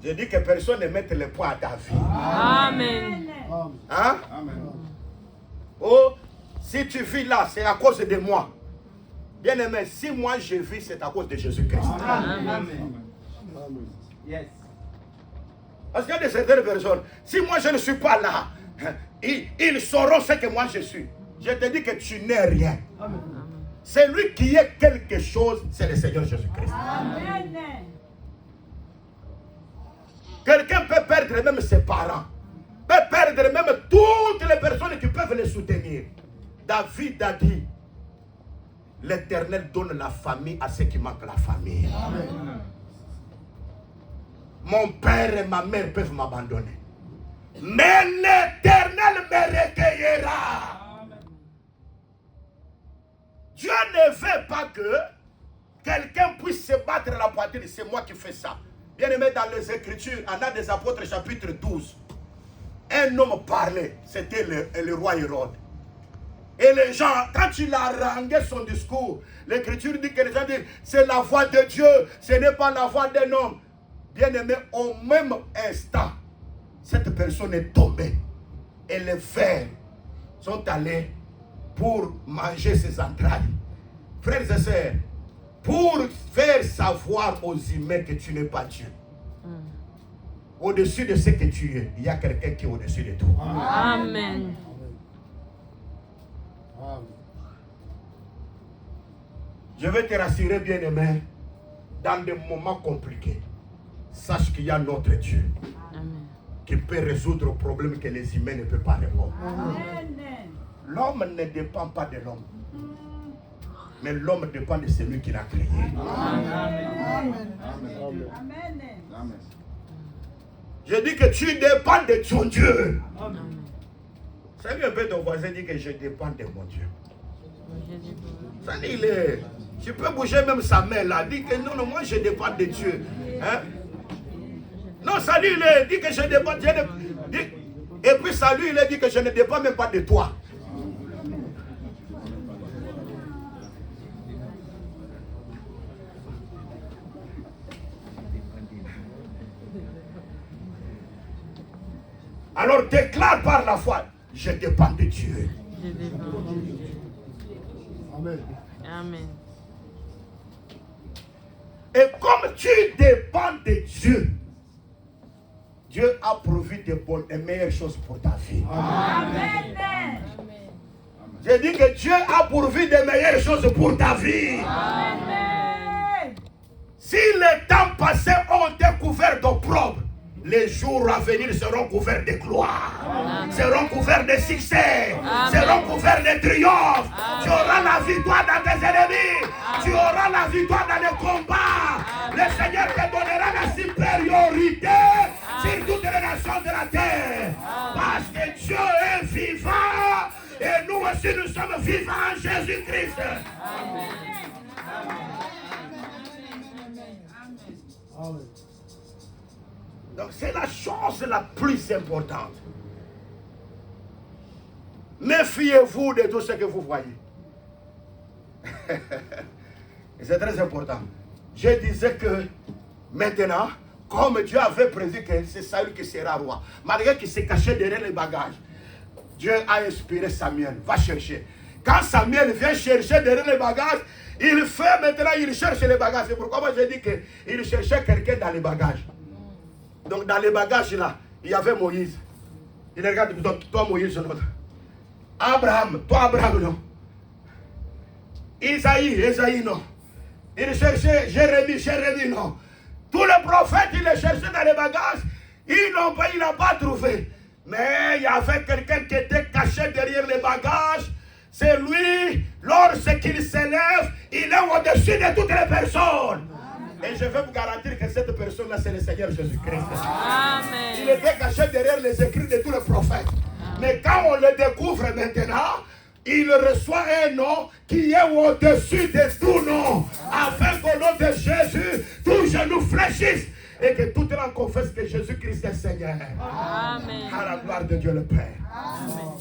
Je dis que personne ne mette le poids à ta vie. Amen. Hein? Amen. Oh, si tu vis là, c'est à cause de moi. Bien aimé, si moi je vis, c'est à cause de Jésus-Christ. Amen. Yes. Parce qu'il y a de certaines personnes, si moi je ne suis pas là, ils sauront ce que moi je suis. Je te dis que tu n'es rien. C'est lui qui est quelque chose, c'est le Seigneur Jésus-Christ. Amen. Quelqu'un peut perdre même ses parents, peut perdre même toutes les personnes qui peuvent le soutenir. David a dit, l'Éternel donne la famille à ceux qui manquent la famille. Amen. Mon père et ma mère peuvent m'abandonner, mais l'Éternel me recueillera. Dieu ne veut pas que quelqu'un puisse se battre à la poitrine. C'est moi qui fais ça. Bien aimé, dans les Écritures, en Actes des Apôtres, chapitre 12, un homme parlait, c'était le roi Hérode. Et les gens, quand il a rangé son discours, l'Écriture dit que les gens disent, c'est la voix de Dieu, ce n'est pas la voix d'un homme. Bien aimé, au même instant, cette personne est tombée. Et les vers sont allés pour manger ses entrailles. Frères et sœurs, pour faire savoir aux humains que tu n'es pas Dieu, au-dessus de ce que tu es, il y a quelqu'un qui est au-dessus de toi. Amen. Je vais te rassurer, bien aimé, dans des moments compliqués, sache qu'il y a notre Dieu. Amen. Qui peut résoudre les problèmes que les humains ne peuvent pas répondre. Amen. L'homme ne dépend pas de l'homme, mais l'homme dépend de celui qui l'a créé. Amen. Amen. Je dis que tu dépends de ton Dieu. Ça lui un peu ton voisin dit que je dépends de mon Dieu. Ça dit, tu peux bouger même sa main là. Dit que non, moi je dépends de Dieu. Hein? Non, ça lui, il dit que je dépends de Dieu. Et puis ça lui, il dit que je ne dépends même pas de toi. Alors déclare par la foi, je dépends de Dieu. Amen. Amen. Et comme tu dépends de Dieu, Dieu a pourvu de bonnes et meilleures choses pour ta vie. Amen. J'ai dit que Dieu a pourvu de meilleures choses pour ta vie. Amen. Si les temps passés ont découvert d'opprobre, les jours à venir seront couverts de gloire, seront couverts de succès, seront couverts de triomphe. Tu auras la victoire dans tes ennemis, tu auras la victoire dans les combats. Le Seigneur te donnera la supériorité sur toutes les nations de la terre. Parce que Dieu est vivant et nous aussi nous sommes vivants en Jésus-Christ. Donc c'est la chose la plus importante. Méfiez-vous de tout ce que vous voyez. C'est très important. Je disais que maintenant, comme Dieu avait prédit que c'est Saül qui sera roi, malgré qu'il s'est caché derrière les bagages, Dieu a inspiré Samuel. Va chercher. Quand Samuel vient chercher derrière les bagages, il fait maintenant, il cherche les bagages. C'est pourquoi moi j'ai dit qu'il cherchait quelqu'un dans les bagages. Donc dans les bagages là, il y avait Moïse. Il regarde, donc toi Moïse, non. Abraham, toi Abraham, non. Isaïe, non. Il cherchait Jérémie, non. Tous les prophètes, il les cherchait dans les bagages. Il n'a pas trouvé. Mais il y avait quelqu'un qui était caché derrière les bagages. C'est lui, lorsqu'il s'élève, il est au-dessus de toutes les personnes. Et je vais vous garantir que cette personne-là, c'est le Seigneur Jésus-Christ. Amen. Il était caché derrière les écrits de tous les prophètes. Mais quand on le découvre maintenant, il reçoit un nom qui est au-dessus de tout nom. Afin qu'au nom de Jésus, tout genou fléchisse. Et que toute langue confesse que Jésus-Christ est Seigneur. Amen. À la gloire de Dieu le Père. Amen.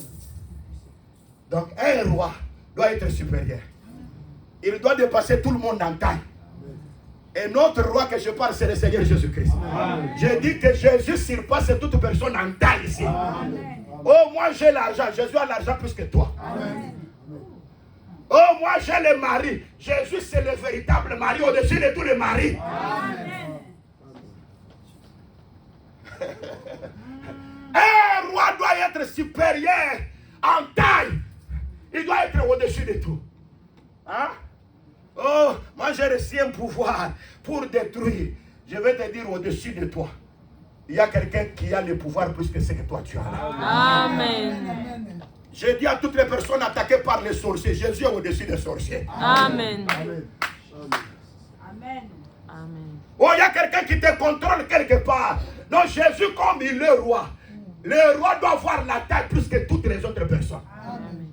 Donc un roi doit être supérieur. Il doit dépasser tout le monde en taille. Et notre roi que je parle, c'est le Seigneur Jésus-Christ. Je dis que Jésus surpasse toute personne en taille ici. Oh, moi j'ai l'argent. Jésus a l'argent plus que toi. Oh, moi j'ai le mari. Jésus, c'est le véritable mari au-dessus de tous les maris. Un roi doit être supérieur en taille. Il doit être au-dessus de tout. Hein? Oh, moi j'ai reçu un pouvoir pour détruire. Je vais te dire au-dessus de toi. Il y a quelqu'un qui a le pouvoir plus que ce que toi tu as. Amen. Je dis à toutes les personnes attaquées par les sorciers, Jésus est au-dessus des sorciers. Amen. Amen. Amen. Oh, il y a quelqu'un qui te contrôle quelque part. Donc Jésus, comme il est roi, le roi doit avoir la taille plus que toutes les autres personnes. Amen.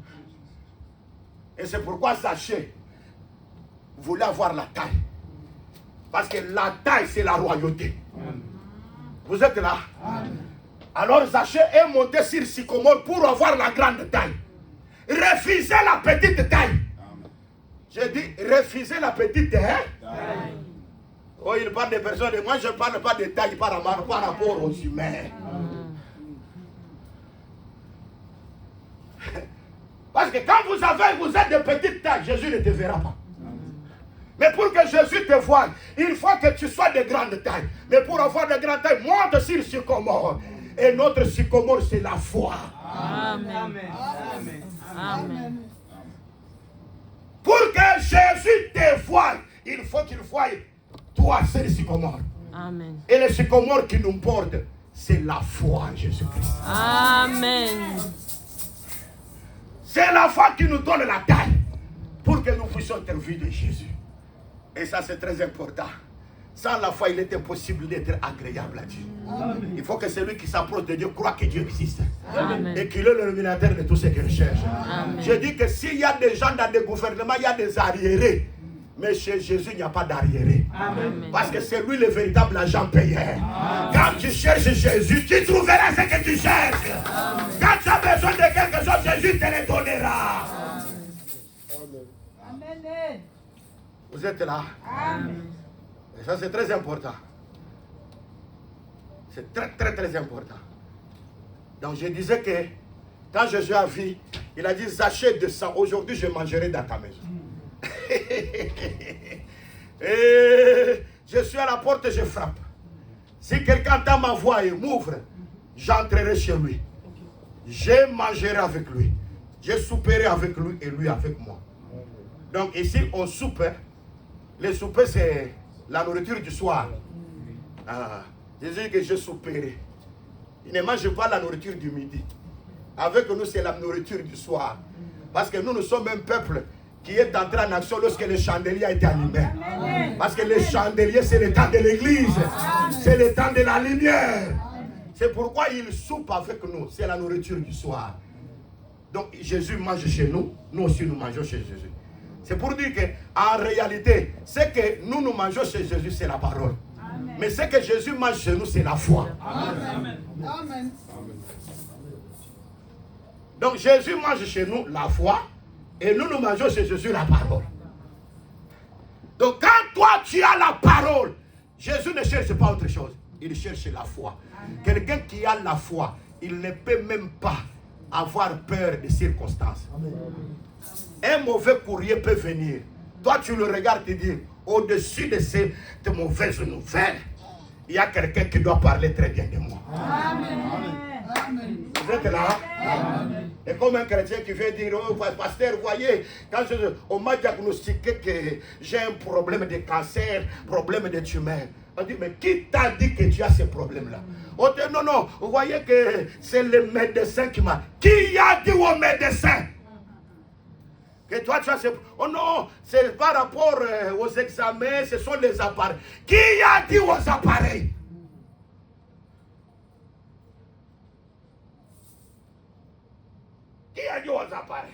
Et c'est pourquoi Zachée voulait avoir la taille. Parce que la taille, c'est la royauté. Vous êtes là? Alors Zachée est monté sur Sycomore pour avoir la grande taille. Refusez la petite taille. J'ai dit, refusez la petite taille. Oh, il parle des personnes. Moi, je ne parle pas de taille par rapport aux humains. Parce que quand vous êtes de petite taille, Jésus ne te verra pas. Mais pour que Jésus te voie, il faut que tu sois de grande taille. Mais pour avoir de grande taille, monte sur Sycomore. Et notre Sycomore, c'est la foi. Amen. Amen. Pour que Jésus te voie, il faut qu'il voie toi, c'est le Sycomore. Amen. Et le Sycomore qui nous porte, c'est la foi en Jésus-Christ. Amen. C'est la foi qui nous donne la taille pour que nous puissions être vus de Jésus. Et ça, c'est très important. Sans la foi, il est impossible d'être agréable à Dieu. Amen. Il faut que celui qui s'approche de Dieu croit que Dieu existe. Amen. Et qu'il est le révélateur de tout ce qu'il cherche. Amen. Je dis que s'il y a des gens dans des gouvernements, il y a des arriérés. Mais chez Jésus, il n'y a pas d'arriérés. Parce que c'est lui le véritable agent payeur. Quand tu cherches Jésus, tu trouveras ce que tu cherches. Amen. Quand tu as besoin de quelque chose, Jésus te le donnera. Amen. Vous êtes là? Amen. Et ça, c'est très important. C'est très, très, très important. Donc, je disais que quand Jésus a vu, il a dit, Zachée, descends. Aujourd'hui, je mangerai dans ta maison. Et je suis à la porte et je frappe. Si quelqu'un entend ma voix et m'ouvre, j'entrerai chez lui. Je mangerai avec lui. Je souperai avec lui et lui avec moi. Donc ici, on soupe. Le souper, c'est la nourriture du soir. Jésus dit que je souperai. Il ne mange pas la nourriture du midi. Avec nous, c'est la nourriture du soir. Parce que nous sommes un peuple qui est entré en action lorsque le chandelier a été allumé. Parce que le chandelier, c'est le temps de l'église. C'est le temps de la lumière. C'est pourquoi il soupe avec nous. C'est la nourriture du soir. Donc Jésus mange chez nous. Nous aussi, nous mangeons chez Jésus. C'est pour dire qu'en réalité, ce que nous mangeons chez Jésus, c'est la parole. Amen. Mais ce que Jésus mange chez nous, c'est la foi. Amen. Amen. Donc Jésus mange chez nous la foi. Et nous mangeons chez Jésus la parole. Donc quand toi tu as la parole, Jésus ne cherche pas autre chose. Il cherche la foi. Quelqu'un qui a la foi, il ne peut même pas avoir peur des circonstances. Amen. Un mauvais courrier peut venir. Toi tu le regardes et dis, au-dessus de ces mauvaises nouvelles, il y a quelqu'un qui doit parler très bien de moi. Amen. Amen. Vous êtes là? Amen. Et comme un chrétien qui vient dire, oh pasteur, voyez, quand on m'a diagnostiqué que j'ai un problème de cancer, problème de tumeur. On dit, mais qui t'a dit que tu as ce problème-là? On dit, non, vous voyez que c'est le médecin qui m'a... Qui a dit au médecin que toi tu as ce... Oh non, c'est par rapport aux examens, ce sont les appareils. Qui a dit aux appareils? Qui a dit aux appareils?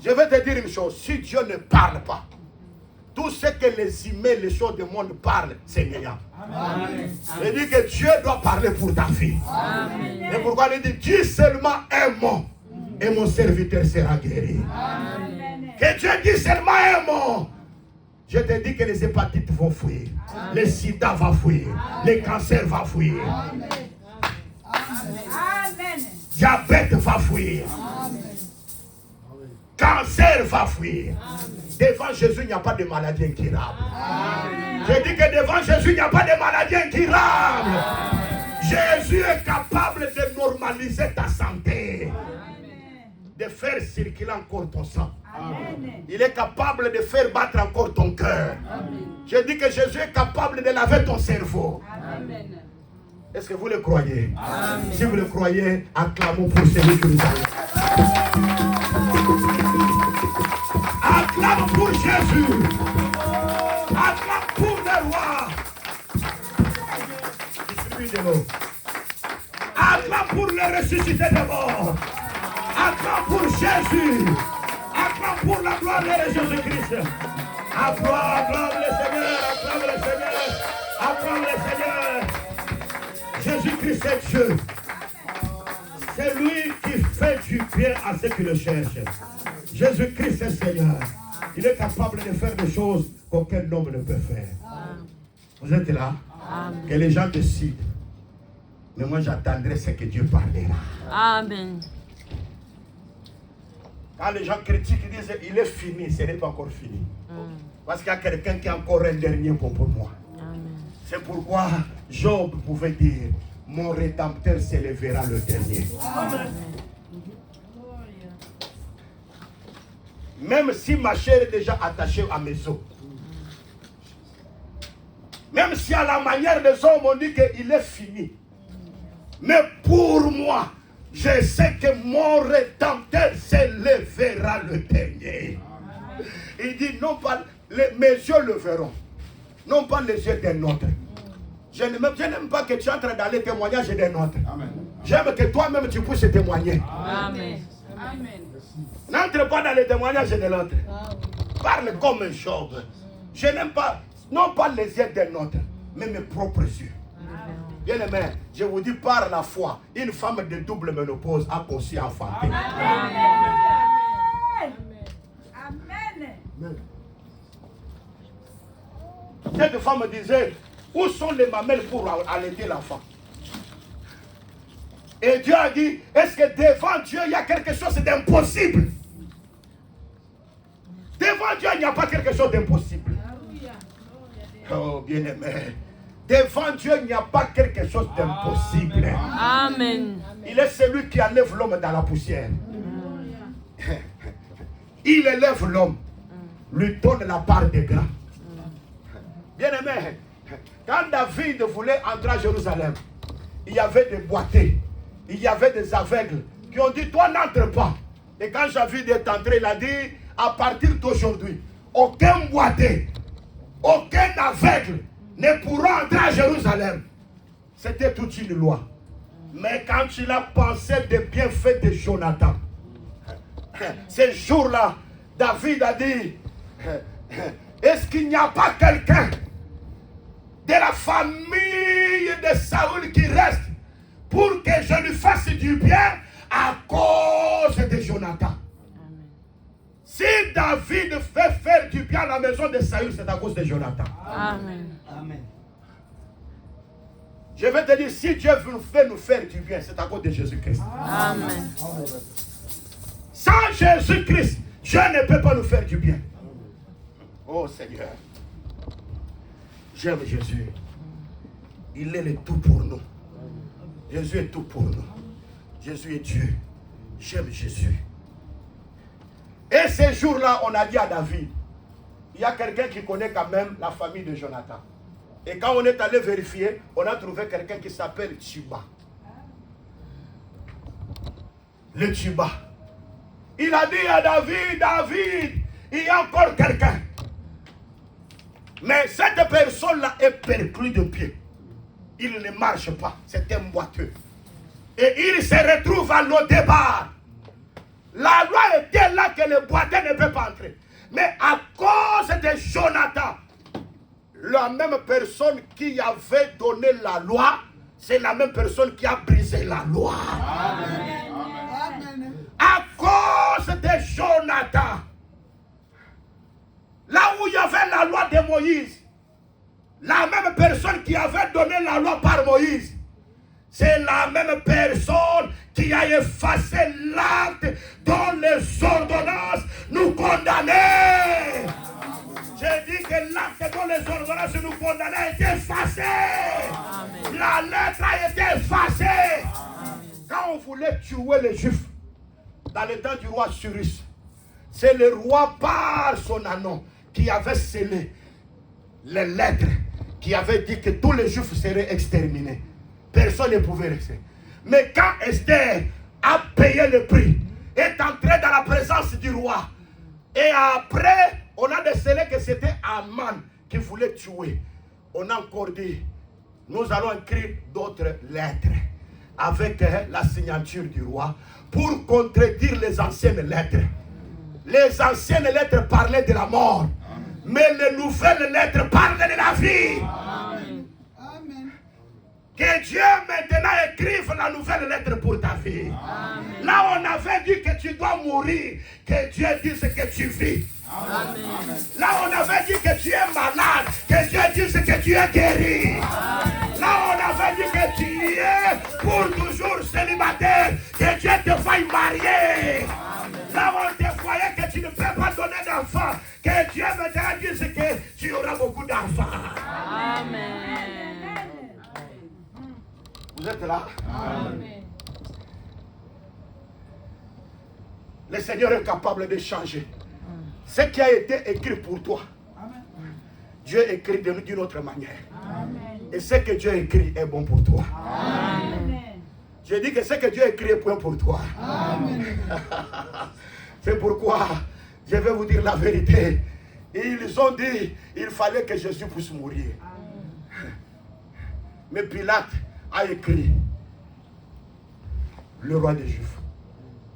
Je vais te dire une chose, si Dieu ne parle pas, tout ce que les humains, les choses du monde parlent, c'est néant. Il dit que Dieu doit parler pour ta fille. Amen. Et pourquoi il dit, dis seulement un mot et mon serviteur sera guéri. Amen. Que Dieu dise seulement un mot, Je te dis que les hépatites vont fuir. Les sida vont fuir. Les cancers vont fuir. Amen. Diabète va fuir. Cancer va fuir. Devant Jésus, il n'y a pas de maladie incurable. Je dis que devant Jésus, il n'y a pas de maladie incurable. Jésus est capable de normaliser ta santé. De faire circuler encore ton sang. Amen. Il est capable de faire battre encore ton cœur. Je dis que Jésus est capable de laver ton cerveau. Amen. Est-ce que vous le croyez? Si vous le croyez, acclamons pour celui qui nous a. Acclame pour Jésus. Acclame pour le roi. Distribue de l'eau. Acclame pour le ressuscité de mort. Acclame pour Jésus. Acclame pour la gloire de Jésus-Christ. Acclame le Seigneur. Acclame le Seigneur. Acclame le Seigneur. Jésus-Christ est Dieu. C'est lui qui fait du bien à ceux qui le cherchent. Jésus-Christ est Seigneur. Il est capable de faire des choses qu'aucun homme ne peut faire. Vous êtes là? Que les gens décident. Mais moi j'attendrai ce que Dieu parlera. Amen. Quand les gens critiquent, ils disent il est fini, ce n'est pas encore fini. Parce qu'il y a quelqu'un qui a encore un dernier mot pour moi. C'est pourquoi Job pouvait dire mon rédempteur s'élèvera le dernier. Même si ma chair est déjà attachée à mes os. Même si à la manière des hommes on dit qu'il est fini. Mais pour moi, je sais que mon rédempteur s'élèvera le dernier. Il dit non pas, mes yeux le verront. Non pas les yeux d'un autre. Je n'aime pas que tu entres dans les témoignages d'un autre. J'aime que toi-même tu puisses témoigner. Amen. Amen. N'entre pas dans les témoignages de l'autre. Parle comme un Job. Je n'aime pas, non pas les yeux d'un autre, mais mes propres yeux. Bien aimé, je vous dis par la foi, une femme de double ménopause a conçu enfanté. Amen. Amen. Cette femme disait, où sont les mamelles pour allaiter l'enfant? Et Dieu a dit, est-ce que devant Dieu il y a quelque chose d'impossible? Devant Dieu il n'y a pas quelque chose d'impossible. Oh bien aimé, devant Dieu il n'y a pas quelque chose d'impossible. Amen. Il est celui qui enlève l'homme dans la poussière. Il élève l'homme, lui donne la part des gras. Bien aimé, quand David voulait entrer à Jérusalem, il y avait des boités, il y avait des aveugles qui ont dit, toi n'entre pas. Et quand David est entré, il a dit, à partir d'aujourd'hui, aucun boité, aucun aveugle ne pourra entrer à Jérusalem. C'était toute une loi. Mais quand il a pensé des bienfaits de Jonathan, ce jour-là, David a dit, est-ce qu'il n'y a pas quelqu'un de la famille de Saül qui reste pour que je lui fasse du bien à cause de Jonathan? Si David fait faire du bien à la maison de Saül, c'est à cause de Jonathan. Amen. Amen. Je vais te dire, si Dieu veut nous faire du bien, c'est à cause de Jésus-Christ. Amen. Sans Jésus-Christ, Dieu ne peut pas nous faire du bien. Oh Seigneur, j'aime Jésus. Il est le tout pour nous. Jésus est tout pour nous. Jésus est Dieu. J'aime Jésus. Et ces jours-là, on a dit à David, il y a quelqu'un qui connaît quand même la famille de Jonathan. Et quand on est allé vérifier, on a trouvé quelqu'un qui s'appelle Tchiba. Le Tchiba. Il a dit à David, David, il y a encore quelqu'un. Mais cette personne-là est perclue de pied. Il ne marche pas. C'est un boiteux. Et il se retrouve à l'Odébar. La loi était là que le boiteux ne peut pas entrer. Mais à cause de Jonathan, la même personne qui avait donné la loi, c'est la même personne qui a brisé la loi. Amen. À cause de Jonathan, Là où il y avait la loi de Moïse, la même personne qui avait donné la loi par Moïse, c'est la même personne qui a effacé l'acte dont les ordonnances nous condamnaient. J'ai dit que l'acte dont les ordonnances nous condamnaient a été effacé. Amen. La lettre a été effacée. Amen. Quand on voulait tuer les Juifs, dans le temps du roi Cyrus, c'est le roi par son anon qui avait scellé les lettres, qui avait dit que tous les Juifs seraient exterminés. Personne ne pouvait rester. Mais quand Esther a payé le prix, est entrée dans la présence du roi, et après, on a décelé que c'était Aman qui voulait tuer. On a encore dit, nous allons écrire d'autres lettres avec la signature du roi pour contredire les anciennes lettres. Les anciennes lettres parlaient de la mort, mais les nouvelles lettres parlent de la vie. Amen. Que Dieu maintenant écrive la nouvelle lettre pour ta vie. Amen. Là on avait dit que tu dois mourir, que Dieu dise que tu vis. Amen. Là on avait dit que tu es malade, que Dieu dise que tu es guéri. Amen. Là on avait dit que tu es pour toujours célibataire, que Dieu te fasse marier. Amen. Là on te voyait que tu ne peux pas donner d'enfants, que Dieu maintenant dise que tu auras beaucoup d'enfants. Amen. Vous êtes là? Amen. Le Seigneur est capable de changer. Ce qui a été écrit pour toi, Dieu écrit d'une autre manière. Amen. Et ce que Dieu écrit est bon pour toi. Amen. Je dis que ce que Dieu écrit est bon pour toi. Amen. C'est pourquoi je vais vous dire la vérité. Ils ont dit il fallait que Jésus puisse mourir. Amen. Mais Pilate a écrit le roi des Juifs,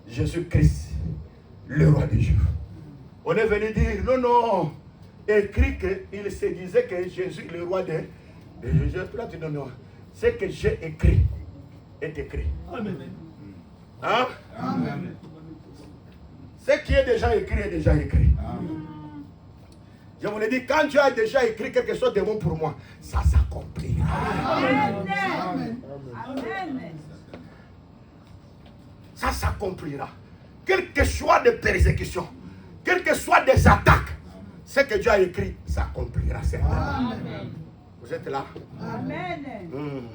Jésus-Christ, le roi des Juifs. On est venu dire non, écrit qu'il se disait que Jésus, le roi des Juifs. Non, ce que j'ai écrit est écrit. Amen. Hein? Amen. Ce qui est déjà écrit est déjà écrit. Amen. Je vous l'ai dit, quand Dieu a déjà écrit quelque chose de bon pour moi, ça s'accomplira. Amen. Amen. Amen. Ça s'accomplira. Quel que soit des persécutions, quelles que soient des attaques, ce que Dieu a écrit s'accomplira. Amen. Vous êtes là? Amen.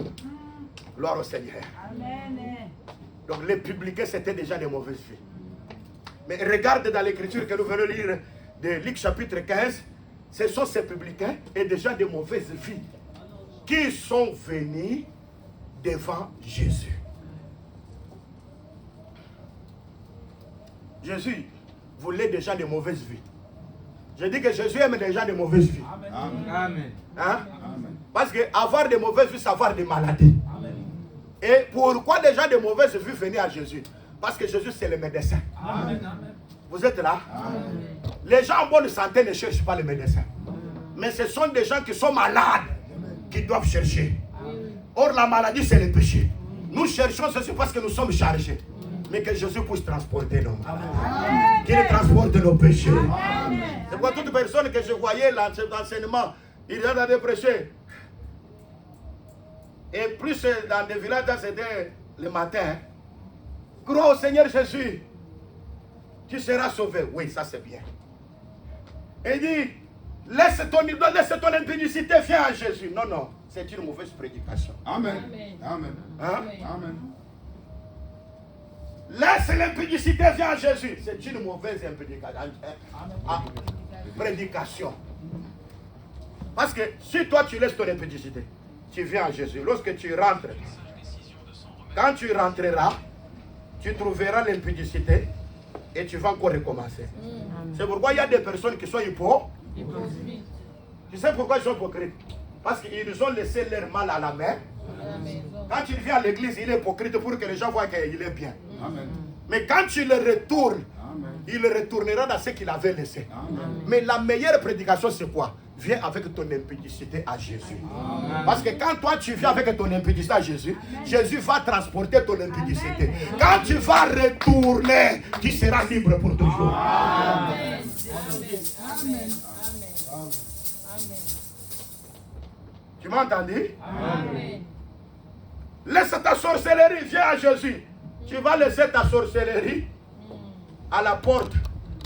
Gloire au Seigneur. Amen. Donc les publicains, c'était déjà des mauvaises vies. Mais regarde dans l'écriture que nous venons lire de Luc chapitre 15, ce sont ces publicains et déjà des mauvaises vies qui sont venus devant Jésus. Jésus voulait déjà des mauvaises vies. Je dis que Jésus aime déjà des mauvaises vies. Amen. Hein? Amen. Parce que avoir des mauvaises vies, c'est avoir des maladies. Amen. Et pourquoi déjà des mauvaises vies venaient à Jésus? Parce que Jésus, c'est le médecin. Amen. Vous êtes là? Amen. Les gens en bonne santé ne cherchent pas les médecins. Mais ce sont des gens qui sont malades qui doivent chercher. Or, la maladie, c'est le péché. Nous cherchons ceci parce que nous sommes chargés. Mais que Jésus puisse transporter nos maladies. Qu'il transporte nos péchés. C'est pourquoi toute personne que je voyais l'enseignement, il vient d'aller prêcher. Et plus dans des villages, c'était le matin. Crois au Seigneur Jésus, tu seras sauvé. Oui, ça c'est bien. Et il dit, laisse ton impudicité, viens à Jésus. Non, non, c'est une mauvaise prédication. Amen. Amen. Hein? Amen. Laisse l'impudicité, viens à Jésus. C'est une mauvaise prédication. Parce que si toi tu laisses ton impudicité, tu viens à Jésus. Lorsque tu rentres, quand tu rentreras, tu trouveras l'impudicité et tu vas encore recommencer. C'est pourquoi il y a des personnes qui sont hypocrites. Tu sais pourquoi ils sont hypocrites? Parce qu'ils ont laissé leur mal à la main. Quand il vient à l'église, il est hypocrite pour que les gens voient qu'il est bien. Amen. Mais quand tu le retournes, il retournera dans ce qu'il avait laissé. Amen. Mais la meilleure prédication, c'est quoi? Viens avec ton impudicité à Jésus. Amen. Parce que quand toi tu viens avec ton impudicité à Jésus, Jésus va transporter ton impudicité. Quand tu vas retourner, tu seras libre pour toujours. Amen. Amen. Tu m'as entendu? Amen. Laisse ta sorcellerie, viens à Jésus. Tu vas laisser ta sorcellerie à la porte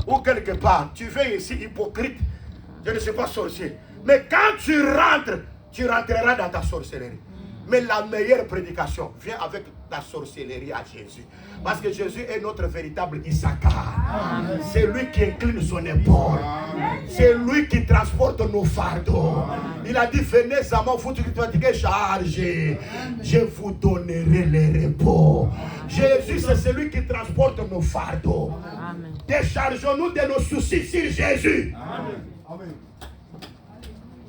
ou quelque part. Tu viens ici hypocrite. Je ne suis pas sorcier. Mais quand tu rentres, tu rentreras dans ta sorcellerie. Mais la meilleure prédication vient avec ta sorcellerie à Jésus. Parce que Jésus est notre véritable Issachar. C'est lui qui incline son épaule. C'est lui qui transporte nos fardeaux. Il a dit, venez à moi, vous qui êtes fatigués, chargés. Je vous donnerai le repos. Jésus, c'est celui qui transporte nos fardeaux. Déchargeons-nous de nos soucis sur Jésus. Amen.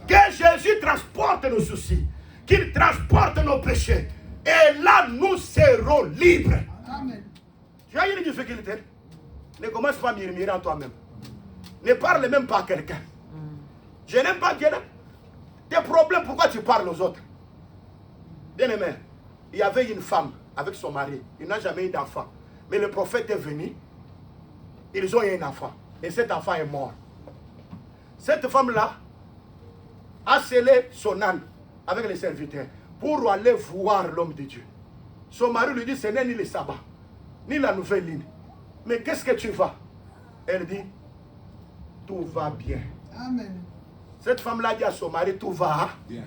Que Jésus transporte nos soucis. Qu'il transporte nos péchés. Et là, nous serons libres. Amen. Tu as une difficulté? Ne commence pas à murmurer en toi-même. Ne parle même pas à quelqu'un. Je n'aime pas Dieu. Tes problèmes, pourquoi tu parles aux autres? Bien-aimé, il y avait une femme avec son mari. Il n'a jamais eu d'enfant. Mais le prophète est venu. Ils ont eu un enfant. Et cet enfant est mort. Cette femme-là a scellé son âne avec les serviteurs pour aller voir l'homme de Dieu. Son mari lui dit, ce n'est ni le sabbat, ni la nouvelle ligne. Mais qu'est-ce que tu vas? Elle dit, tout va bien. Amen. Cette femme-là dit à son mari, tout va Bien.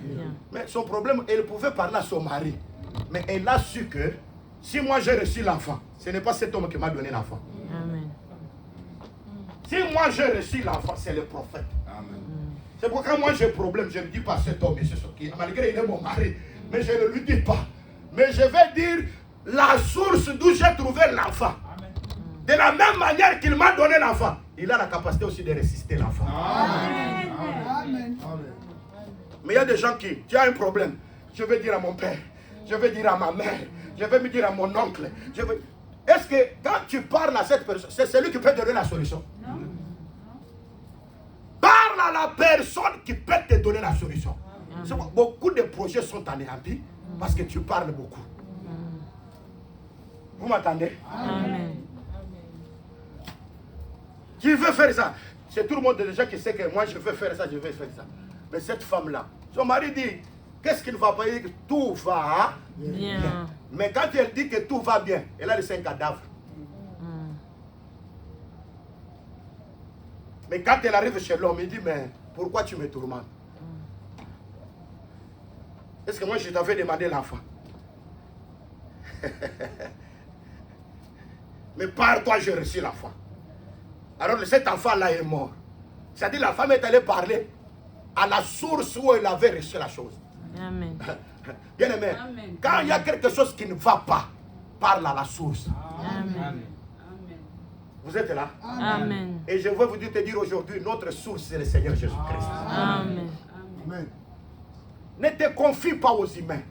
Mais son problème, elle pouvait parler à son mari. Mais elle a su que, si moi j'ai reçu l'enfant, ce n'est pas cet homme qui m'a donné l'enfant. Amen. Si moi j'ai reçu l'enfant, c'est le prophète. Amen. C'est pourquoi moi j'ai problème, je ne dis pas cet homme, c'est ce qui, malgré il est mon mari, mais je ne lui dis pas. Mais je vais dire la source d'où j'ai trouvé l'enfant. De la même manière qu'il m'a donné l'enfant, il a la capacité aussi de résister l'enfant. Amen. Amen. Mais il y a des gens qui, tu as un problème, je vais dire à mon père, je vais dire à ma mère, je vais me dire à mon oncle. Est-ce que quand tu parles à cette personne, c'est celui qui peut donner la solution? Non. Parle à la personne qui peut te donner la solution. Beaucoup de projets sont anéantis parce que tu parles beaucoup. Vous m'entendez? Amen. Qui veut faire ça? C'est tout le monde déjà qui sait que moi je veux faire ça, je vais faire ça. Mais cette femme-là, son mari dit, qu'est-ce qu'il ne va pas dire? Tout va Bien. Mais quand elle dit que tout va bien, elle a laissé un cadavre. Mais quand elle arrive chez l'homme, il dit, mais pourquoi tu me tourmentes? Est-ce que moi je t'avais demandé l'enfant? Mais par toi j'ai reçu l'enfant. Alors cet enfant-là est mort. C'est-à-dire la femme est allée parler à la source où elle avait reçu la chose. Amen. Bien aimé, quand il y a quelque chose qui ne va pas, parle à la source. Amen. Vous êtes là? Amen. Et je veux vous dire, te dire aujourd'hui, notre source c'est le Seigneur Jésus-Christ. Amen. Amen. Ne te confie pas aux humains.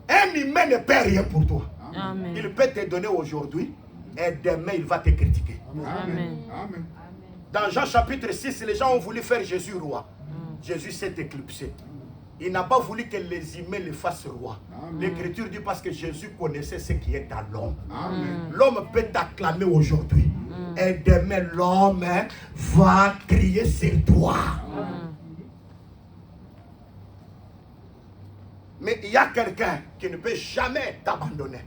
Un humain ne peut rien pour toi. Amen. Il peut te donner aujourd'hui et demain il va te critiquer. Amen. Amen. Dans Jean chapitre 6, les gens ont voulu faire Jésus roi. Jésus s'est éclipsé. Il n'a pas voulu que les humains le fassent roi. L'Écriture dit parce que Jésus connaissait ce qui est dans l'homme. L'homme peut t'acclamer aujourd'hui. Et demain, l'homme va crier sur toi. Mais il y a quelqu'un qui ne peut jamais t'abandonner.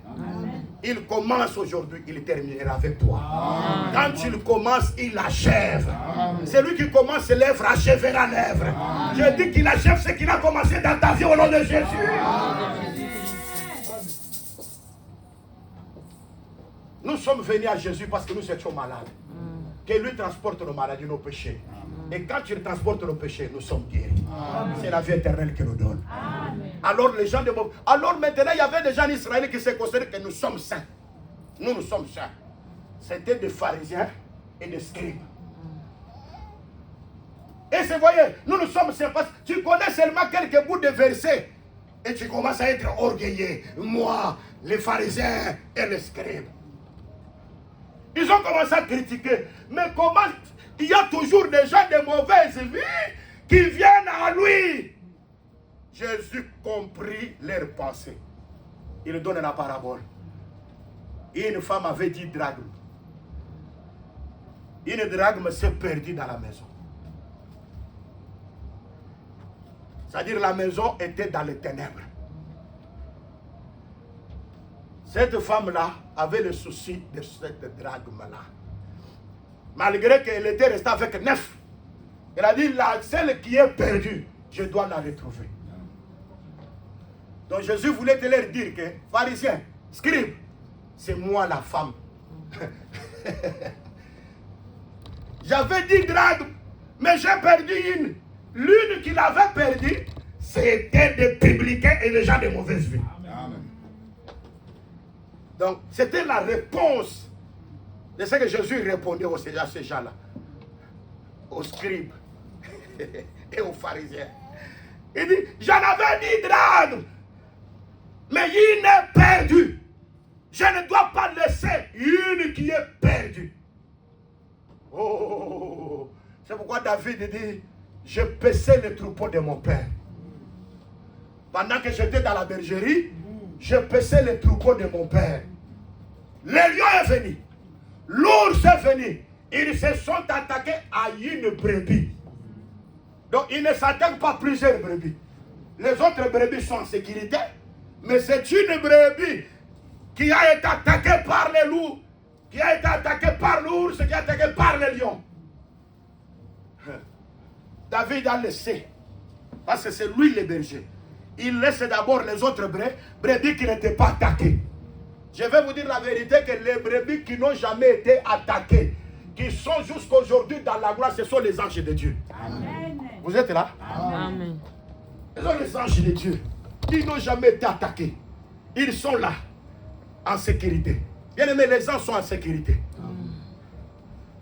Il commence aujourd'hui, il terminera avec toi. Quand il commence, il achève. Celui qui commence l'œuvre achèvera l'œuvre. Je dis qu'il achève ce qu'il a commencé dans ta vie au nom de Jésus. Nous sommes venus à Jésus parce que nous étions malades. Que lui transporte nos maladies, nos péchés. Et quand il transporte nos péchés, nous sommes guéris. C'est la vie éternelle qu'il nous donne. Alors les gens de alors maintenant, il y avait des gens en Israël qui se considéraient que nous sommes saints. Nous sommes saints. C'était des pharisiens et des scribes. Et c'est, voyez, nous sommes saints parce que tu connais seulement quelques bouts de versets et tu commences à être orgueilleux. Moi, les pharisiens et les scribes. Ils ont commencé à critiquer. Mais comment il y a toujours des gens de mauvaise vie qui viennent à lui? Jésus comprit leurs pensées. Il donne la parabole. Une femme avait 10 drachmes. Une drachme s'est perdue dans la maison. C'est-à-dire la maison était dans les ténèbres. Cette femme-là avait le souci de cette drague-là. Malgré qu'elle était restée avec 9, elle a dit, celle qui est perdue, je dois la retrouver. Donc Jésus voulait te leur dire que, pharisiens, scribes, c'est moi la femme. J'avais 10 dragues, mais j'ai perdu une. L'une qu'il avait perdue, c'était des publicains et des gens de mauvaise vie. Amen. Donc, c'était la réponse de ce que Jésus répondait à ces gens-là, aux scribes et aux pharisiens. Il dit, j'en avais 10 dragues, mais une est perdue. Je ne dois pas laisser une qui est perdue. Oh, c'est pourquoi David dit, je paissais les troupeaux de mon père. Pendant que j'étais dans la bergerie, je paissais les troupeaux de mon père. Le lion est venu, l'ours est venu. Ils se sont attaqués à une brebis. Donc ils ne s'attaquent pas à plusieurs brebis. Les autres brebis sont en sécurité, mais c'est une brebis qui a été attaquée par les loups, qui a été attaquée par l'ours, qui a été attaquée par les lions. David a laissé, parce que c'est lui le berger. Il laisse d'abord les autres brebis qui n'étaient pas attaquées. Je vais vous dire la vérité que les brebis qui n'ont jamais été attaquées, qui sont jusqu'aujourd'hui dans la gloire, ce sont les anges de Dieu. Amen. Vous êtes là? Amen. Ce sont les anges de Dieu qui n'ont jamais été attaqués. Ils sont là, en sécurité. Bien aimé, les anges sont en sécurité.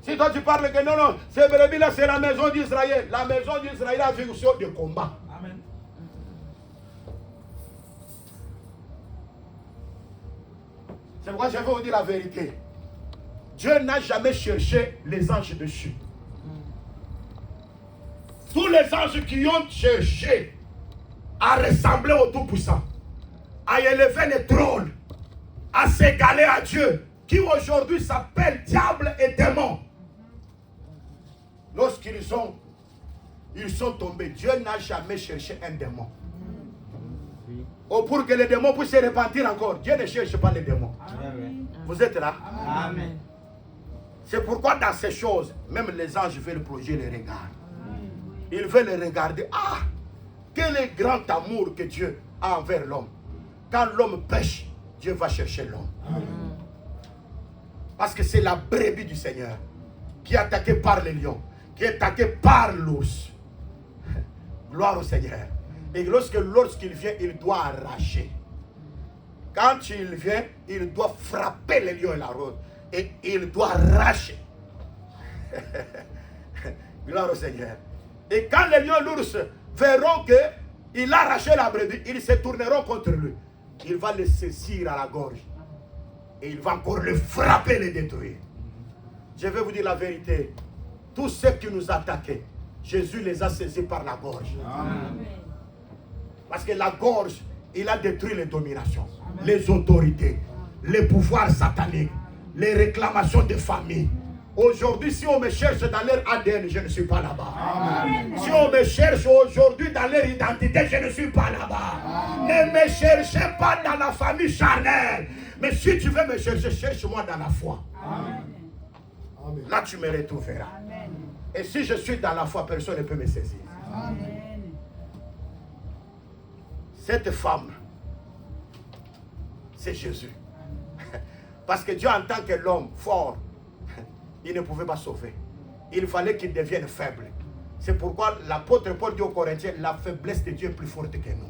Si toi tu parles que non, ces brebis-là, c'est la maison d'Israël. La maison d'Israël a vu sur de combat. Amen. C'est pourquoi je vais vous dire la vérité. Dieu n'a jamais cherché les anges dessus. Tous les anges qui ont cherché à ressembler au Tout-Puissant, à élever les trônes, à s'égaler à Dieu, qui aujourd'hui s'appelle diable et démon. Lorsqu'ils sont tombés, Dieu n'a jamais cherché un démon. Oh, pour que les démons puissent se repentir encore, Dieu ne cherche pas les démons. Amen. Vous êtes là? Amen. C'est pourquoi dans ces choses, même les anges veulent projeter les regards. Ils veulent regarder. Ah, quel est grand amour que Dieu a envers l'homme. Quand l'homme pêche, Dieu va chercher l'homme. Parce que c'est la brebis du Seigneur qui est attaquée par les lions, qui est attaquée par l'ours. Gloire au Seigneur. Et lorsqu'il vient, il doit arracher. Quand il vient, il doit frapper les lions et la rose. Et il doit arracher. Gloire au Seigneur. Et quand les lions et l'ours verront qu'il a arraché la brebis, ils se tourneront contre lui. Il va le saisir à la gorge. Et il va encore le frapper, le détruire. Je vais vous dire la vérité. Tous ceux qui nous attaquaient, Jésus les a saisis par la gorge. Amen. Parce que la gorge, il a détruit les dominations, les autorités, les pouvoirs sataniques, les réclamations des familles. Aujourd'hui, si on me cherche dans leur ADN, je ne suis pas là-bas. Si on me cherche aujourd'hui dans leur identité, je ne suis pas là-bas. Ne me cherchez pas dans la famille charnelle. Mais si tu veux me chercher, cherche-moi dans la foi. Amen. Là, tu me retrouveras. Amen. Et si je suis dans la foi, personne ne peut me saisir. Amen. Cette femme, c'est Jésus. Parce que Dieu, en tant que l'homme fort, il ne pouvait pas sauver. Il fallait qu'il devienne faible. C'est pourquoi l'apôtre Paul dit aux Corinthiens, la faiblesse de Dieu est plus forte que nous.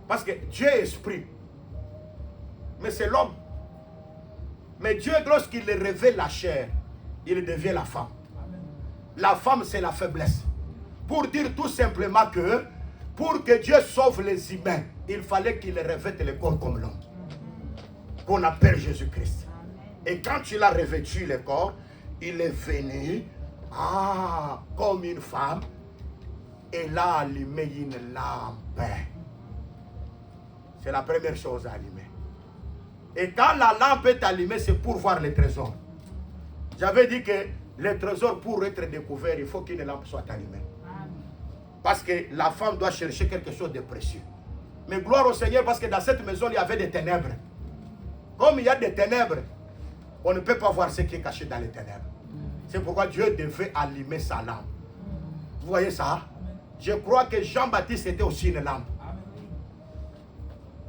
Parce que Dieu est esprit. Mais c'est l'homme. Mais Dieu, lorsqu'il révèle la chair, il devient la femme. La femme, c'est la faiblesse. Pour dire tout simplement que, pour que Dieu sauve les humains, il fallait qu'il revête le corps comme l'homme. Qu'on appelle Jésus-Christ. Et quand il a revêtu le corps, il est venu comme une femme. Et là, allumé une lampe. C'est la première chose à allumer. Et quand la lampe est allumée, c'est pour voir les trésors. J'avais dit que les trésors, pour être découverts, il faut qu'une lampe soit allumée. Parce que la femme doit chercher quelque chose de précieux. Mais gloire au Seigneur, parce que dans cette maison, il y avait des ténèbres. Comme il y a des ténèbres, on ne peut pas voir ce qui est caché dans les ténèbres. C'est pourquoi Dieu devait allumer sa lampe. Vous voyez ça? Je crois que Jean-Baptiste était aussi une lampe.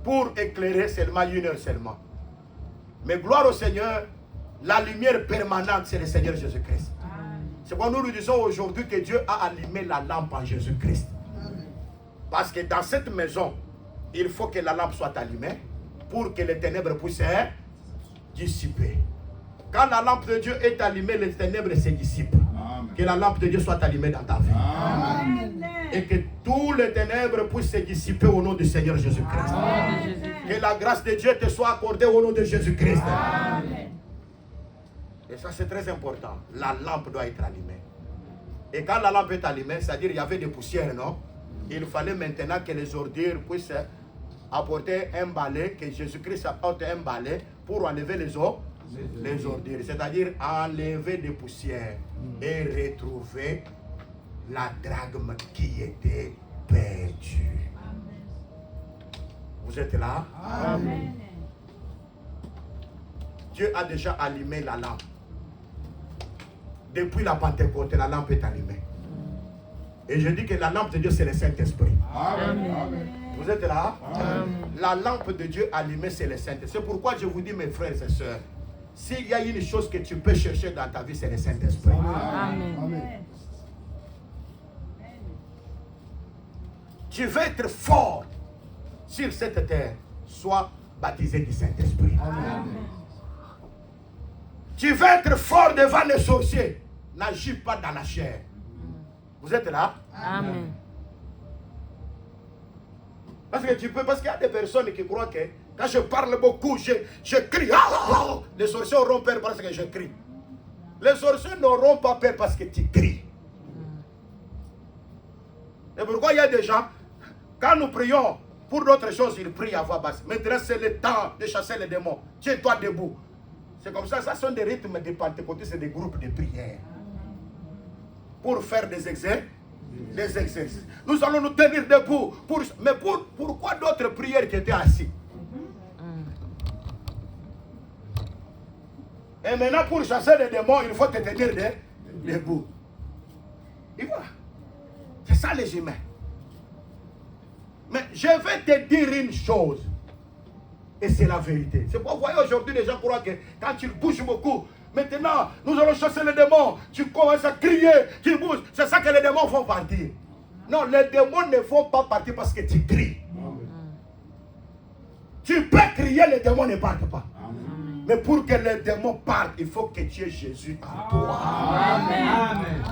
Pour éclairer seulement une heure seulement. Mais gloire au Seigneur, la lumière permanente, c'est le Seigneur Jésus-Christ. C'est pourquoi nous disons aujourd'hui que Dieu a allumé la lampe en Jésus-Christ. Parce que dans cette maison, il faut que la lampe soit allumée pour que les ténèbres puissent être dissipées. Quand la lampe de Dieu est allumée, les ténèbres se dissipent. Amen. Que la lampe de Dieu soit allumée dans ta vie. Amen. Et que tous les ténèbres puissent se dissiper au nom du Seigneur Jésus-Christ. Que la grâce de Dieu te soit accordée au nom de Jésus-Christ. Amen. Et ça c'est très important. La lampe doit être allumée. Et quand la lampe est allumée, c'est-à-dire qu'il y avait des poussières, non? Il fallait maintenant que les ordures puissent apporter un balai, que Jésus-Christ apporte un balai pour enlever les ordures. C'est-à-dire enlever des poussières et retrouver la drachme qui était perdue. Vous êtes là? Amen. Dieu a déjà allumé la lampe. Depuis la Pentecôte, la lampe est allumée. Et je dis que la lampe de Dieu, c'est le Saint-Esprit. Amen. Vous êtes là? Amen. La lampe de Dieu allumée, c'est le Saint-Esprit. C'est pourquoi je vous dis, mes frères et sœurs, s'il y a une chose que tu peux chercher dans ta vie, c'est le Saint-Esprit. Amen. Amen. Tu veux être fort sur cette terre, sois baptisé du Saint-Esprit. Amen. Tu veux être fort devant les sorciers, n'agis pas dans la chair. Vous êtes là? Amen. Parce qu'il y a des personnes qui croient que quand je parle beaucoup, je crie. Les sorciers auront peur parce que je crie. Les sorciers n'auront pas peur parce que tu cries. Et pourquoi il y a des gens, quand nous prions pour d'autres choses, ils prient à voix basse. Maintenant, c'est le temps de chasser les démons. Tiens-toi debout. C'est comme ça sont des rythmes de pentecôtistes et des groupes de prière. Pour faire des exercices. Nous allons nous tenir debout. Mais pourquoi d'autres prières qui étaient assis? Et maintenant, pour chasser les démons, il faut te tenir debout. Et voilà. C'est ça les humains. Mais je vais te dire une chose. Et c'est la vérité. C'est pourquoi vous voyez aujourd'hui les gens croient que quand tu bouges beaucoup, maintenant nous allons chasser les démons. Tu commences à crier, tu bouges. C'est ça que les démons vont partir. Non, les démons ne vont pas partir parce que tu cries. Tu peux crier, les démons ne partent pas. Mais pour que les démons partent, il faut que tu aies Jésus en toi. Amen.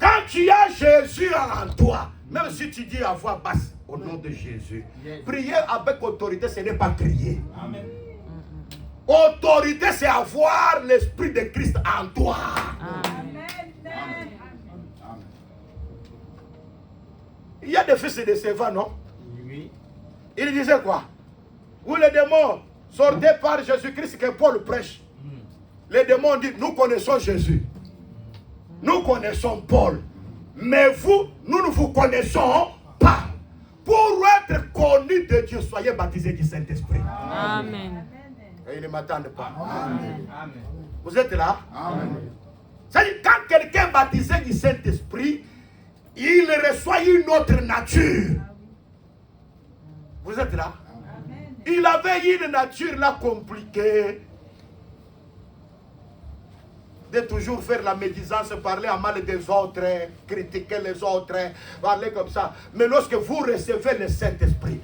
Quand tu as Jésus en toi, même si tu dis à voix basse, au nom de Jésus, prier avec autorité, ce n'est pas crier. Amen. Autorité, c'est avoir l'Esprit de Christ en toi. Amen. Il y a des fils de Séva, non? Oui. Il disait quoi? Vous les démons, sortez par Jésus-Christ que Paul prêche. Les démons disent, nous connaissons Jésus. Nous connaissons Paul. Mais vous, nous ne vous connaissons pas. Pour être connu de Dieu, soyez baptisés du Saint-Esprit. Amen. Et ils ne m'attendent pas. Amen. Vous êtes là? Amen. C'est-à-dire, quand quelqu'un est baptisé du Saint-Esprit, il reçoit une autre nature. Vous êtes là? Amen. Il avait une nature là compliquée. De toujours faire la médisance, parler à mal des autres, critiquer les autres, parler comme ça. Mais lorsque vous recevez le Saint-Esprit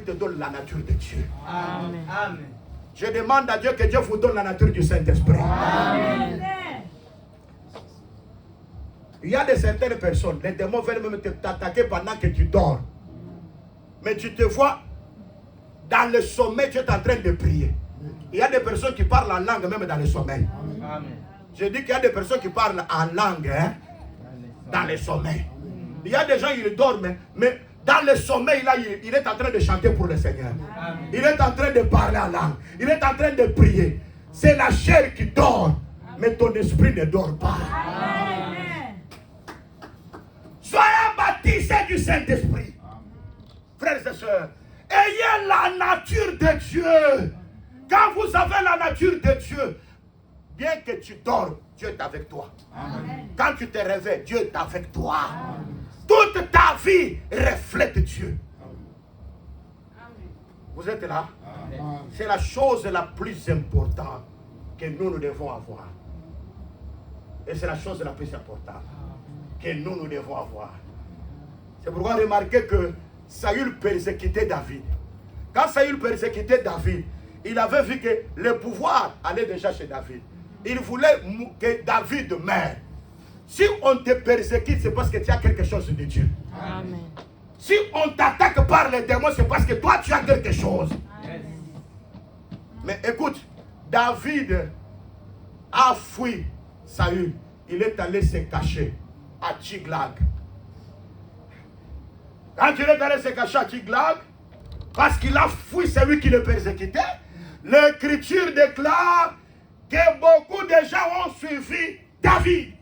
te donne la nature de Dieu. Amen. Amen. Je demande à Dieu que Dieu vous donne la nature du Saint-Esprit. Amen. Il y a de certaines personnes, les démons veulent même t'attaquer pendant que tu dors. Mais tu te vois, dans le sommeil, tu es en train de prier. Il y a des personnes qui parlent en langue même dans le sommeil. Amen. Je dis qu'il y a des personnes qui parlent en langue dans le sommeil. Il y a des gens, ils dorment, mais dans le sommeil, là, il est en train de chanter pour le Seigneur. Amen. Il est en train de parler en langue. Il est en train de prier. C'est la chair qui dort, mais ton esprit ne dort pas. Amen. Saint-Esprit. Frères et sœurs, ayez la nature de Dieu. Quand vous avez la nature de Dieu, bien que tu dors, Dieu est avec toi. Amen. Quand tu te réveilles, Dieu est avec toi. Amen. Toute ta vie reflète Dieu. Amen. Vous êtes là? C'est la chose la plus importante que nous devons avoir. Et c'est la chose la plus importante que nous devons avoir. C'est pourquoi remarquez que Saül persécutait David. Quand Saül persécutait David, il avait vu que le pouvoir allait déjà chez David. Il voulait que David meure. Si on te persécute, c'est parce que tu as quelque chose de Dieu. Amen. Si on t'attaque par les démons, c'est parce que toi tu as quelque chose. Amen. Mais écoute, David a fui Saül. Il est allé se cacher à Tsiglag. Quand il est allé se cacher à Tsiglag, parce qu'il a fui celui qui le persécutait, l'Écriture déclare que beaucoup de gens ont suivi David.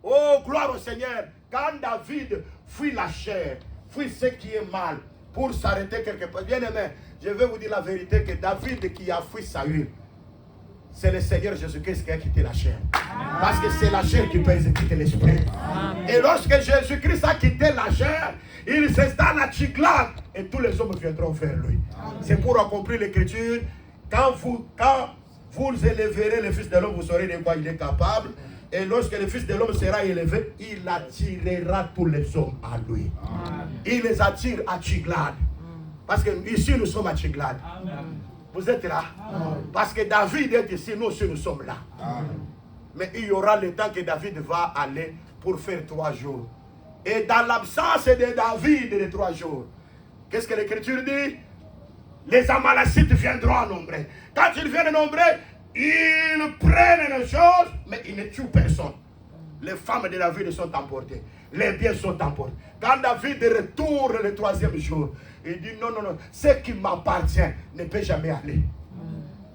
Oh, gloire au Seigneur. Quand David fuit la chair, fuit ce qui est mal, pour s'arrêter quelque part. Bien aimé, je vais vous dire la vérité que David qui a fui Saül, c'est le Seigneur Jésus-Christ qui a quitté la chair. Parce que c'est la chair qui persécute l'esprit. Et lorsque Jésus-Christ a quitté la chair, il s'installe à Tsiglag et tous les hommes viendront vers lui. C'est pour accomplir l'écriture. Quand vous élèverez le Fils de l'homme, vous saurez de quoi il est capable. Et lorsque le Fils de l'homme sera élevé, il attirera tous les hommes à lui. Il les attire à Tsiglag. Parce que ici nous sommes à Tsiglag. Vous êtes là? Parce que David est ici, nous aussi nous sommes là. Mais il y aura le temps que David va aller pour faire 3 jours. Et dans l'absence de David de 3 jours, qu'est-ce que l'Écriture dit? Les Amalécites viendront en nombre. Quand ils viennent nombreux, ils prennent les choses, mais ils ne tuent personne. Les femmes de David sont emportées. Les biens sont emportés. Quand David retourne le 3e jour, il dit non, non, non, ce qui m'appartient ne peut jamais aller.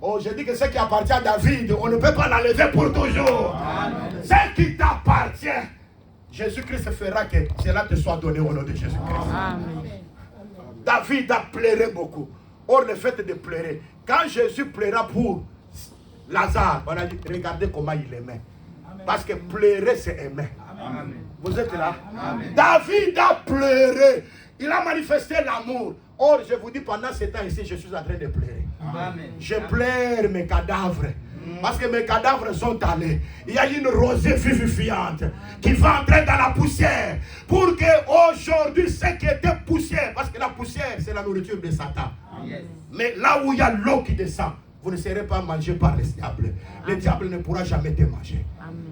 Oh, je dis que ce qui appartient à David, on ne peut pas l'enlever pour toujours. Amen. Ce qui t'appartient, Jésus-Christ fera que cela te soit donné au nom de Jésus-Christ. David a pleuré beaucoup. Or, le fait de pleurer, quand Jésus pleura pour Lazare, on a dit, regardez comment il aimait. Parce que pleurer, c'est aimer. Amen. Vous êtes là? Amen. David a pleuré. Il a manifesté l'amour. Or, je vous dis, pendant ce temps ici, je suis en train de pleurer. Amen. Je pleure mes cadavres. Parce que mes cadavres sont allés. Il y a une rosée vivifiante qui va entrer dans la poussière. Pour que aujourd'hui, ce qui était poussière, parce que la poussière, c'est la nourriture de Satan. Yes. Mais là où il y a l'eau qui descend, vous ne serez pas mangé par les diables. Le diable ne pourra jamais te manger.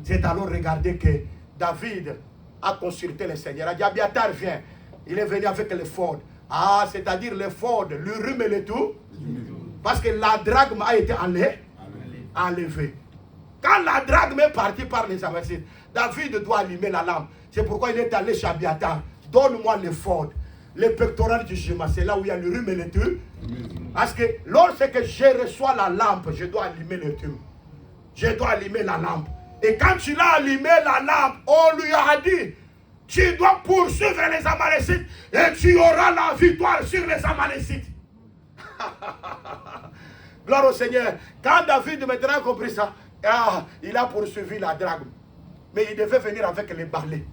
C'est alors regardez que David a consulté le Seigneur. Il a dit, Abiatar, viens. Il est venu avec l'éphod. Ah, c'est-à-dire l'éphod, l'urim et le tout. Parce que la drachme a été enlevée. Quand la drachme est partie par les Amalécites, David doit allumer la lampe. C'est pourquoi il est allé chez Abiatar. Donne-moi l'éphod. Le pectoral du jugement, c'est là où il y a l'urim et le tout. Parce que lorsque je reçois la lampe, je dois allumer le tout. Je dois allumer la lampe. Et quand il a allumé la lampe, on lui a dit, tu dois poursuivre les Amalécites et tu auras la victoire sur les Amalécites. Gloire au Seigneur. Quand David maintenant a compris ça, il a poursuivi la drachme. Mais il devait venir avec les balais.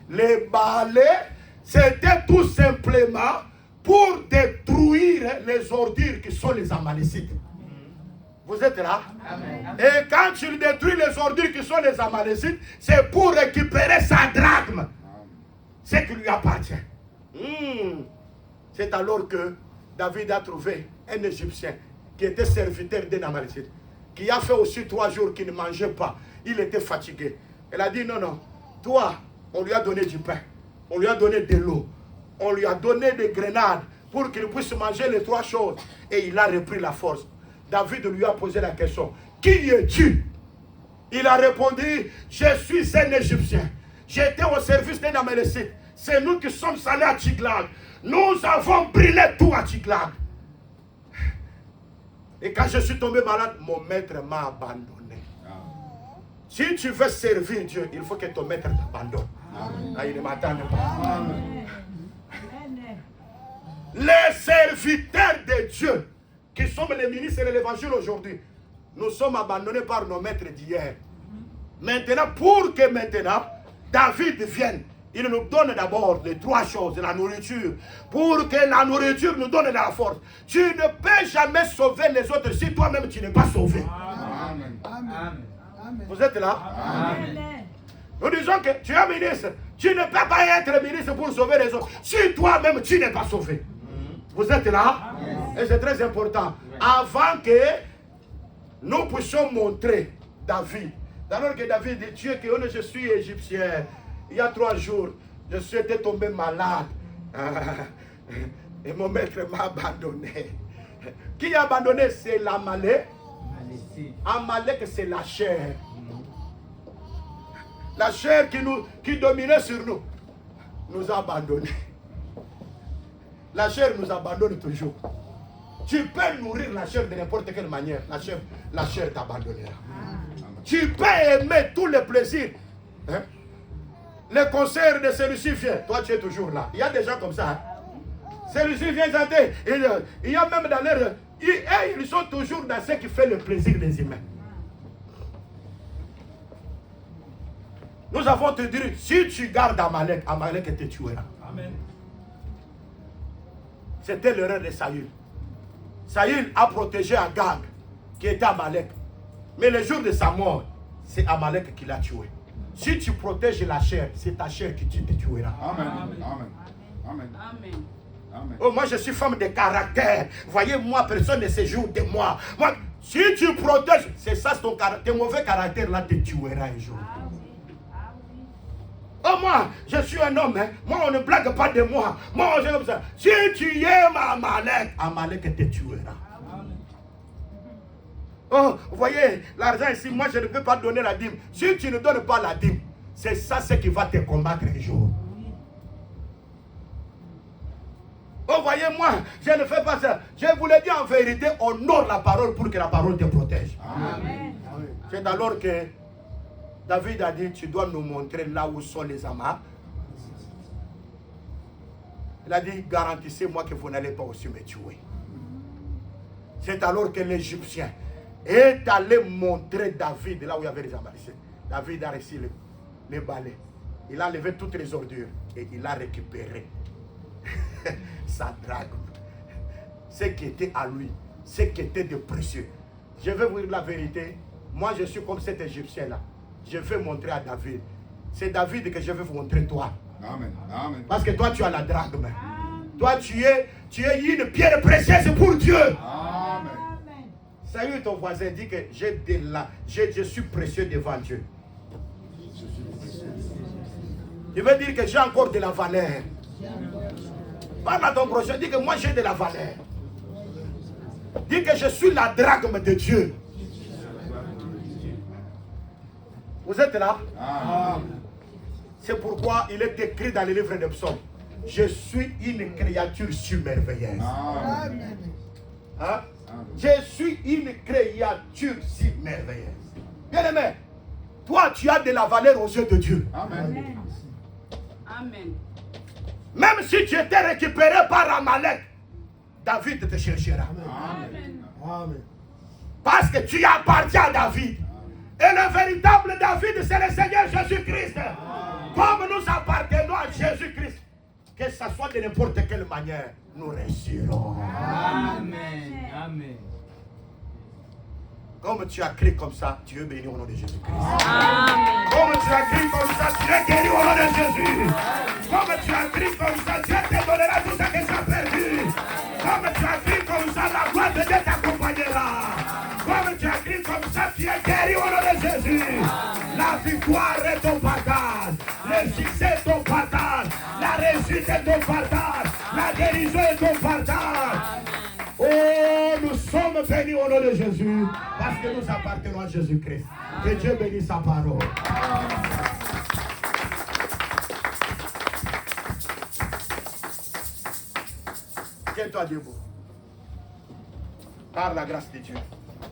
Les balais, c'était tout simplement pour détruire les ordures qui sont les Amalécites. Vous êtes là? Amen. Et quand il détruit les ordures qui sont les Amalécites, c'est pour récupérer sa drachme. Ce qui lui appartient. C'est alors que David a trouvé un Égyptien qui était serviteur d'un Amalécite, qui a fait aussi 3 jours qu'il ne mangeait pas. Il était fatigué. Elle a dit non, non, toi, on lui a donné du pain, on lui a donné de l'eau, on lui a donné des grenades pour qu'il puisse manger les 3 choses. Et il a repris la force. David lui a posé la question, qui es-tu? Il a répondu, je suis un Égyptien. J'étais au service d'un Amalécite. C'est nous qui sommes allés à Tsiglag. Nous avons brûlé tout à Tsiglag. Et quand je suis tombé malade, mon maître m'a abandonné. Si tu veux servir Dieu, il faut que ton maître t'abandonne. Il ne m'attend pas. Les serviteurs de Dieu, qui sommes les ministres de l'évangile aujourd'hui, nous sommes abandonnés par nos maîtres d'hier. Maintenant, pour que maintenant, David vienne, il nous donne d'abord les trois choses, la nourriture. Pour que la nourriture nous donne la force. Tu ne peux jamais sauver les autres si toi-même tu n'es pas sauvé. Amen. Amen. Amen. Vous êtes là? Amen. Nous disons que tu es ministre. Tu ne peux pas être ministre pour sauver les autres si toi-même tu n'es pas sauvé. Vous êtes là? Et c'est très important. Avant que nous puissions montrer David. Alors que David dit, Dieu, que je suis égyptien. Il y a 3 jours, je suis été tombé malade. Et mon maître m'a abandonné. Qui a abandonné? C'est l'Amalek. Amalek, c'est la chair. La chair qui dominait sur nous, nous a abandonnés. La chair nous abandonne toujours. Tu peux nourrir la chair de n'importe quelle manière. La chair t'abandonnera. Tu peux aimer tous les plaisirs. Hein? Les concerts de celui-ci vient. Toi, tu es toujours là. Il y a des gens comme ça. Hein? Celui-ci vient chanter. Il y a même dans l'air. Ils sont toujours dans ce qui fait le plaisir des humains. Nous avons te dit, si tu gardes Amalek, Amalek te tuera. Amen. C'était l'erreur de Saül. Saül a protégé Agag, qui était Amalek. Mais le jour de sa mort, c'est Amalek qui l'a tué. Si tu protèges la chair, c'est ta chair qui te tuera. Amen. Amen. Amen. Amen. Amen. Oh, moi, je suis femme de caractère. Voyez, moi, personne ne se joue de moi. Moi, si tu protèges, c'est ça, ton caractère. Tes mauvais caractères là te tuera un jour. Oh, moi, je suis un homme. Hein. Moi, on ne blague pas de moi. Moi, je comme ça. Si tu aimes Amalek, Amalek te tuera. Oh, vous voyez, l'argent ici, moi, je ne peux pas donner la dîme. Si tu ne donnes pas la dîme, c'est ça ce qui va te combattre un jour. Oh, voyez, moi, je ne fais pas ça. Je vous l'ai dit en vérité, honore la parole pour que la parole te protège. Amen. C'est alors que David a dit, tu dois nous montrer là où sont les amas. Il a dit, garantissez-moi que vous n'allez pas aussi me tuer. C'est alors que l'Égyptien est allé montrer David là où il y avait les Amaléciens. David a reçu les balais. Il a levé toutes les ordures et il a récupéré sa drague. Ce qui était à lui, ce qui était de précieux. Je vais vous dire la vérité. Moi, je suis comme cet Égyptien-là. Je vais montrer à David. C'est David que je vais vous montrer toi. Amen. Amen. Parce que toi, tu as la drague. Toi, tu es une pierre précieuse pour Dieu. Amen. Salut ton voisin, dit que je suis précieux devant Dieu. Je veux dire que j'ai encore de la valeur. Parle à ton prochain, dis que moi j'ai de la valeur. Dis que je suis la drachme de Dieu. Vous êtes là? Amen. C'est pourquoi il est écrit dans le livre des psaumes. Je suis une créature surmerveilleuse. Amen. Hein? Je suis une créature si merveilleuse. Bien-aimé, toi tu as de la valeur aux yeux de Dieu. Amen. Amen. Même si tu étais récupéré par Amalek, David te cherchera. Amen. Amen. Parce que tu appartiens à David. Et le véritable David, c'est le Seigneur Jésus-Christ. Comme nous appartenons à Jésus-Christ, que ça soit de n'importe quelle manière, nous réussirons. Amen. Amen. Comme tu as crié comme ça, tu es béni au nom de Jésus-Christ. Amen. Comme tu as crié comme ça, tu es guéri au nom de Jésus. Comme tu as crié comme ça, Dieu te donnera tout ce que tu as perdu. Comme tu as crié comme ça, la gloire de Dieu t'accompagnera. Comme tu as crié comme ça, tu es guéri au nom de Jésus. La victoire est ton partage. Le succès est ton partage. La réussite est ton partage. La guérison est ton partage. Oh, nous sommes bénis au nom de Jésus parce que nous appartenons à Jésus-Christ. Que Dieu bénisse sa parole. Tiens-toi debout. Par la grâce de Dieu.